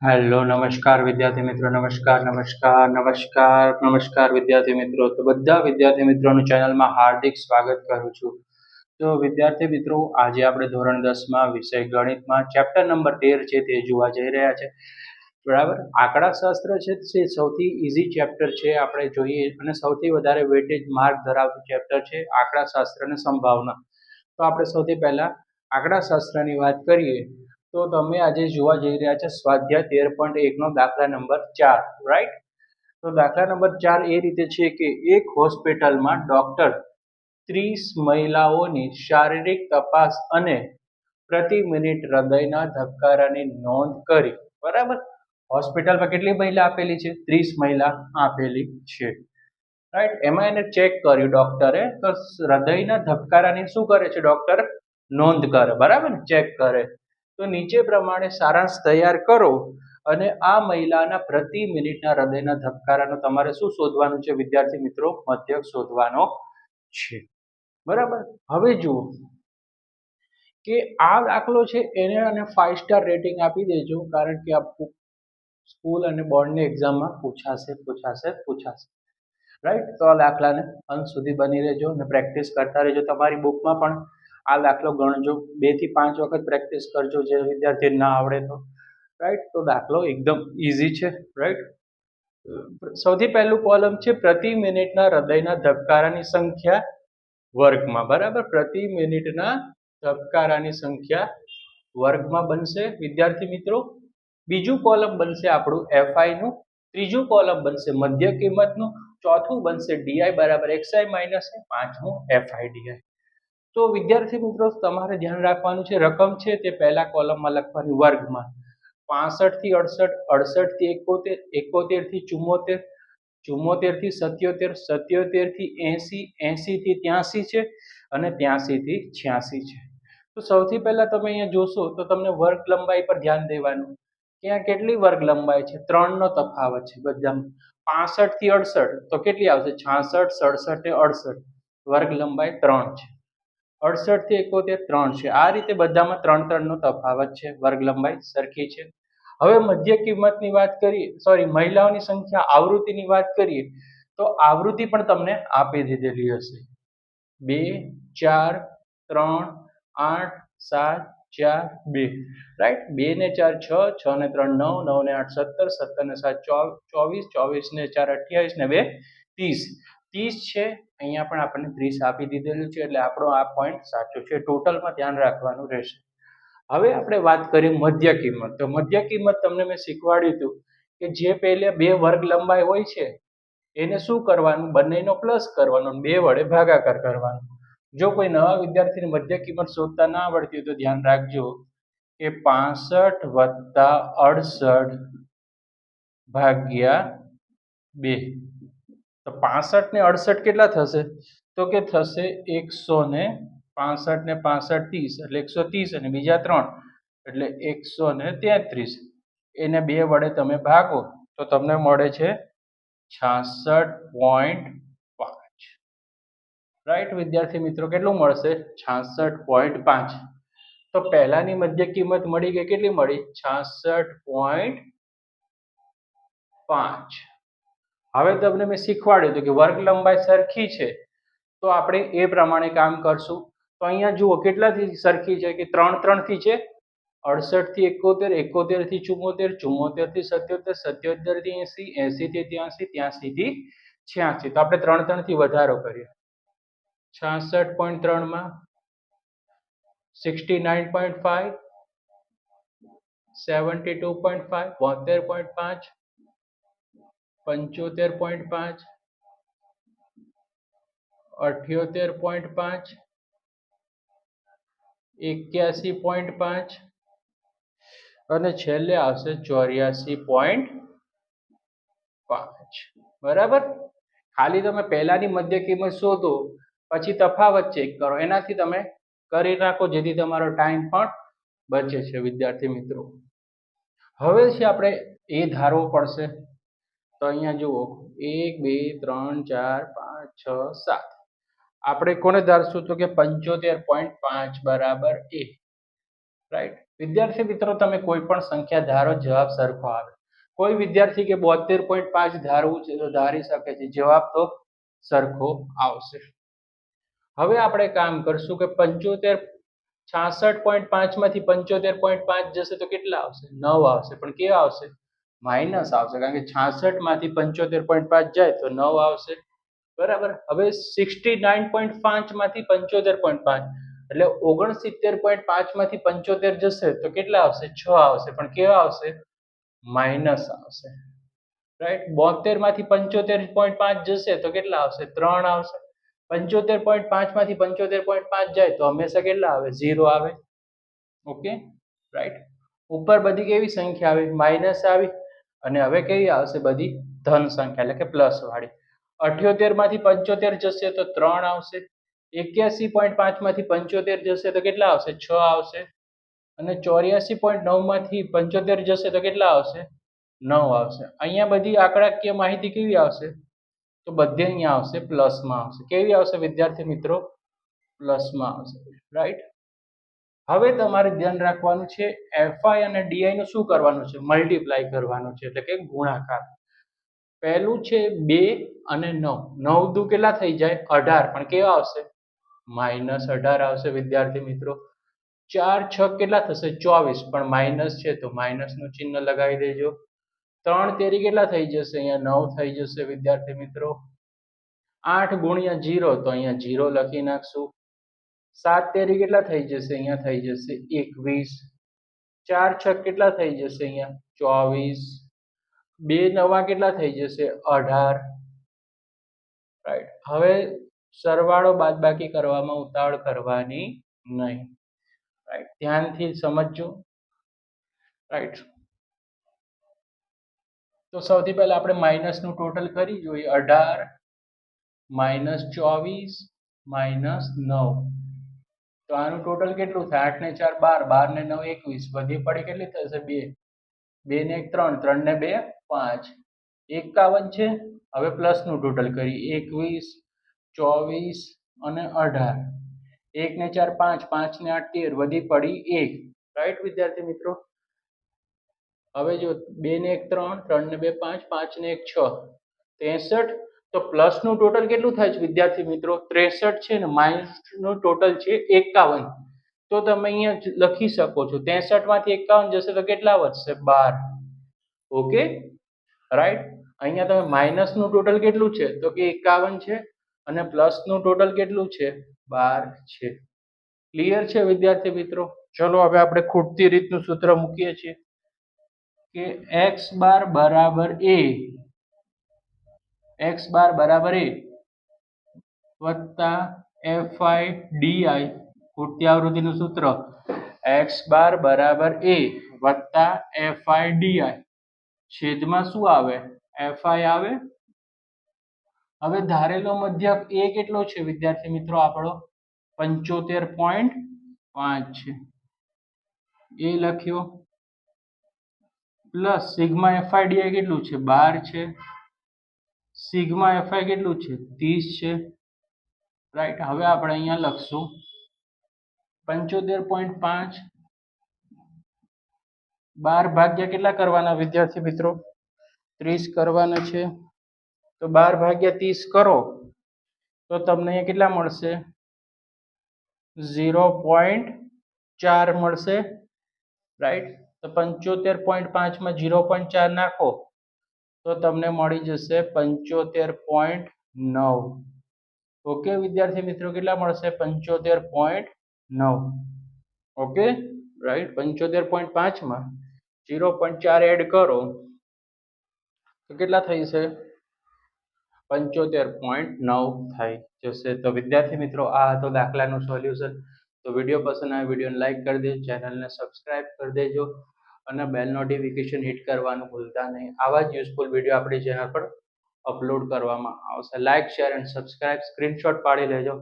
Hello નમસ્કાર વિદ્યાર્થી મિત્રો નમસ્કાર વિદ્યાર્થી મિત્રો તો બધા વિદ્યાર્થી મિત્રોનું ચેનલમાં હાર્દિક સ્વાગત કરું છું। તો વિદ્યાર્થી મિત્રો આજે આપણે ધોરણ 10માં વિષય ગણિતમાં ચેપ્ટર નંબર 13 છે તે જોવા જઈ રહ્યા છે। બરાબર, આંકડાશાસ્ત્ર છે તે સૌથી ઈઝી ચેપ્ટર છે આપણે જોઈએ અને સૌથી વધારે વેટેજ માર્ક ધરાવતું ચેપ્ટર છે આંકડાશાસ્ત્ર અને સંભાવના। તો આપણે સૌથી પહેલા આંકડાશાસ્ત્રની વાત કરીએ તો તમે આજે જોવા જઈ રહ્યા છે સ્વાધ્યાય 13.1 નો દાખલા નંબર 4, રાઈટ। તો દાખલા નંબર 4 એ રીતે છે કે એક હોસ્પિટલમાં ડોક્ટર 30 મહિલાઓની શારીરિક તપાસ અને પ્રતિ મિનિટ હૃદયના ધબકારાની નોંધ કરી। બરાબર, હોસ્પિટલમાં કેટલી મહિલા આપેલી છે? 30 મહિલા આપેલી છે, રાઈટ। એમાં એને ચેક કર્યું ડોક્ટરે, તો હૃદયના ધબકારાની શું કરે છે ડોક્ટર? નોંધ કરે, બરાબર ને, ચેક કરે। તો નીચે પ્રમાણે સારાંશ તૈયાર કરો અને આ મહિલાના પ્રતિ મિનિટના હૃદયના ધબકારાનો તમારે શું શોધવાનું છે વિદ્યાર્થી મિત્રો? મધ્યક શોધવાનો છે, બરાબર। હવે જુઓ કે આ દાખલો છે એને અને 5 સ્ટાર રેટિંગ આપી દેજો, કારણ કે આ સ્કૂલ અને બોર્ડની એક્ઝામમાં પૂછાશે, રાઈટ। તો આ દાખલાને અંત સુધી બની રહેજો અને પ્રેક્ટિસ કરતા રહેજો। તમારી બુકમાં પણ આ દાખલો ગણજો, 2 થી 5 વખત પ્રેક્ટિસ કરજો જે વિદ્યાર્થી ના આવડે તો, રાઈટ। તો દાખલો એકદમ ઈઝી છે, રાઈટ। સૌથી પહેલું કોલમ છે પ્રતિ મિનિટના હૃદયના ધબકારાની સંખ્યા વર્ગમાં, બરાબર। પ્રતિ મિનિટના ધબકારાની સંખ્યા વર્ગમાં બનશે વિદ્યાર્થી મિત્રો। બીજું કોલમ બનશે આપણું એફઆઈ નું, ત્રીજું કોલમ બનશે મધ્ય કિંમતનું, ચોથું બનશે ડીઆઈ બરાબર એક્સઆઈ માઇનસ, પાંચમું એફઆઈ ડીઆઈ। તો વિદ્યાર્થી મિત્રો તમારે ધ્યાન રાખવાનું છે, રકમ છે તે પહેલા કોલમમાં લખવાની વર્ગમાં। 65 થી 68, 68 થી 71, 71 થી 74, 74 થી 77, 77 થી 80, 80 થી 83 છે અને 83 થી 86 છે। તો સૌથી પહેલા તમે અહીંયા જોશો તો તમને વર્ગ લંબાઈ પર ધ્યાન દેવાનું। ત્યાં કેટલી વર્ગ લંબાઈ છે? 3 નો તફાવત છે બધામાં। 65 થી 68 તો કેટલી આવશે? 66, 67 ને 68, વર્ગ લંબાઈ 3 છે। 68 થી 71 3 છે। આ રીતે બધામાં 3 નો તફાવત છે, વર્ગ લંબાઈ સરખી છે। હવે મધ્ય કિંમતની વાત કરીએ, સોરી, મહિલાઓની સંખ્યા, આવૃત્તિની વાત કરીએ તો આવૃત્તિ પણ તમને આપી દીધેલી હશે, 2, 4, 3, 8, 7, 4, 2, રાઈટ। 2 ને 4 6, 6 ને 3 9, 9 ને 8 17, 17 ને 7 24, 24 ને 4 28 ને 2 30, 30 છે। અહીંયા પણ આપણને 30 આપી દીધેલું છે એટલે આપણો આ પોઈન્ટ સાચો છે, ટોટલમાં ધ્યાન રાખવાનું રહેશે। હવે આપણે વાત કરીએ મધ્ય કિંમત। તો મધ્ય કિંમત તમને મેં શીખવાડ્યું હતું કે જે પહેલા બે વર્ગ લંબાઈ હોય છે એને શું કરવાનું? બંનેનો પ્લસ કરવાનો, 2 વડે ભાગાકાર કરવાનો। જો કોઈ નવા વિદ્યાર્થીને મધ્ય કિંમત શોધતા ના આવડતી હોય તો ધ્યાન રાખજો કે 65 વત્તા 68 ભાગ્યા 2, તો 65 ને 68 કેટલા થશે? તો કે થશે 165 ને 65 30 એટલે 130 અને બીજા 3 એટલે 133, એને 2 વડે તમે ભાગો તો તમને મળે છે 66.5, રાઈટ વિદ્યાર્થી મિત્રો? કેટલું મળશે? 66.5। તો પહેલાની મધ્ય કિંમત મળી ગઈ, કેટલી મળી? 66.5। હવે તમને મેં શીખવાડ્યું હતું કે વર્ગ લંબાઈ સરખી છે તો આપણે એ પ્રમાણે કામ કરશું। તો અહીંયા જુઓ કેટલાથી સરખી છે કે 3 3 થી છે, 68 થી 71, 71 થી 74, 74 થી 77, 77 થી 80, 80 થી 83, 83 થી 86। તો આપણે 3 3 થી વધારો કરીએ, 66.3 માં 69.5, 72.5, 72.5, 75.5, 78.5, 81.5 અને છેલ્લે આવશે 84.5, બરાબર। ખાલી તમે પહેલાની મધ્ય કિંમત શોધો પછી તફાવત ચેક કરો, એનાથી તમે કરી નાખો જેથી તમારો ટાઈમ પણ બચે છે વિદ્યાર્થી મિત્રો। હવે છે આપણે એ ધારવો પડશે, તો અહીંયા જુઓ 1 2 3 4 5 6 7, આપણે કોને ધારશું? તો કે 75.5 બરાબર a, રાઈટ। વિદ્યાર્થી મિત્રો તમે કોઈ પણ સંખ્યા ધારો, જવાબ સરખો આવે. કોઈ વિદ્યાર્થી કે 72.5 ધારવું છે તો ધારી શકે છે, જવાબ તો સરખો આવશે. હવે આપણે કામ કરશું કે 66.5 માંથી 75.5 જશે તો કેટલા આવશે? 9 આવશે. પણ કેવા આવશે? માઇનસ આવશે, કારણ કે 66 માંથી 75.5 જાય તો 9 આવશે. બરાબર. હવે 69.5 માંથી 75.5 એટલે 69.5 માંથી 75 જશે તો કેટલા આવશે? 6 આવશે. પણ કેવા આવશે? માઇનસ આવશે. રાઈટ. 72 માંથી 75.5 જશે તો કેટલા આવશે? 3 આવશે. 75.5 માંથી 75.5 જાય તો હંમેશા કેટલા આવે? 0 આવે. Okay, right. ઉપર બધી કેવી સંખ્યા આવી? માઇનસ આવી. અને હવે કેવી આવશે? બધી ધન સંખ્યા એટલે કે પ્લસ વાળી. 78 માંથી 75 જશે તો 3 આવશે. 81.5 માંથી 75 જશે તો કેટલા આવશે? 6 આવશે. અને 84.9 માંથી 75 જશે તો કેટલા આવશે? 9 આવશે. અહીંયા બધી આંકડાકીય માહિતી કેવી આવશે? તો બધે અહીંયા આવશે પ્લસમાં આવશે. કેવી આવશે વિદ્યાર્થી મિત્રો? પ્લસમાં આવશે. રાઈટ. હવે તમારે ધ્યાન રાખવાનું છે, એફઆઈ અને ડીઆઈ નું શું કરવાનું છે? મલ્ટીપ્લાય કરવાનું છે, એટલે કે ગુણાકાર. પહેલું છે 2 અને 9. 9 દુ કેટલા થઈ જાય? 18. પણ કેવા આવશે? માઇનસ 18 આવશે વિદ્યાર્થી મિત્રો. 4 6 કેટલા થશે? 24. પણ માઇનસ છે તો માઇનસ નું ચિહ્ન લગાવી દેજો. 3 તેરી કેટલા થઈ જશે? અહીંયા 9 થઈ જશે વિદ્યાર્થી મિત્રો. 8 ગુણ્યા 0 તો અહીંયા 0 લખી નાખશું. 7 તેરી કેટલા થઈ જશે? અહીંયા થઈ જશે 21. 4 6 કેટલા થઈ જશે? અહીંયા 24. 2 નવા કેટલા થઈ જશે? 18. રાઈટ. હવે સરવાળો બાદબાકી કરવામાં ઉતાવળ કરવાની નહીં. રાઈટ. ધ્યાનથી સમજજો. રાઈટ. તો સૌથી પહેલા આપણે માઇનસ નું ટોટલ કરી જોઈએ. 18 માઇનસ 24 માઇનસ 9. તો આનું ટોટલ કેટલું થાય? 8 ને 4 12, 12 ને 9 21. વધી પડી કેટલી થશે? 2. 2 ને 1 3, 3 ને 2 5. 51 છે. હવે પ્લસ નું ટોટલ કરી. 21 24 અને 18. 1 ને 4 5, 5 ને 8 13. વધી પડી 1. રાઈટ વિદ્યાર્થી મિત્રો. હવે જો 2 ને 1 3, 3 ને 2 5, 5 ને 1 6, 63. તો પ્લસ નું ટોટલ કેટલું થાય છે વિદ્યાર્થી મિત્રો? 63 છે ને માઇનસ નું ટોટલ છે 51. તો તમે અહીંયા લખી શકો છો 63 માંથી 51 જશે તો કેટલા વધશે? 12. Okay, right. અહીંયા તમે માઇનસ નું ટોટલ કેટલું છે? તો કે 51 છે. અને પ્લસ નું ટોટલ કેટલું છે? 12 છે. ક્લિયર છે વિદ્યાર્થી મિત્રો? ચલો હવે આપણે ખૂટતી રીતનું સૂત્ર મૂકીએ છીએ કે x બાર બરાબર a વત્તા fi di. ખૂટતી આવૃત્તિનું સૂત્ર x બાર બરાબર a વત્તા fi di. છેદમાં શું આવે? fi આવે. હવે ધારેલો મધ્યક a કેટલો છે વિદ્યાર્થી મિત્રો? આપણો 75.5 છે. એ લખ્યો. પ્લસ સિગ્મા fi di કેટલું છે? 12 છે. સિગ્મા fi કેટલું છે? 30 છે. રાઈટ. હવે આપણે અહીંયા લખશું 75.5 12 ભાગ્યા કેટલા કરવાના વિદ્યાર્થી મિત્રો? 30 કરવાના છે. તો 12 ભાગ્યા 30 કરો તો તમને અહીંયા કેટલા મળશે? 0.4 મળશે. રાઈટ. તો 75.5 માં 0.4 નાખો તો તમને મળી જશે 75.9. ઓકે વિદ્યાર્થી મિત્રો, કેટલા મળશે? 75.9. Okay, right. 75.5 માં 0.4 એડ કરો તો કેટલા થઈ જશે? 75.9 થઈ જશે. તો વિદ્યાર્થી મિત્રો આ હતો દાખલાનું સોલ્યુશન. તો વિડીયો પસંદ આવે વિડીયોને લાઈક કરી દેજો, ચેનલને સબસ્ક્રાઇબ કરી દેજો અને બેલ નોટિફિકેશન હિટ કરવાનું ભૂલતા નહીં. આવા જ યુઝફુલ વિડીયો આપણી ચેનલ પર અપલોડ કરવામાં આવશે. Like share and subscribe. Screenshot પાડી લેજો.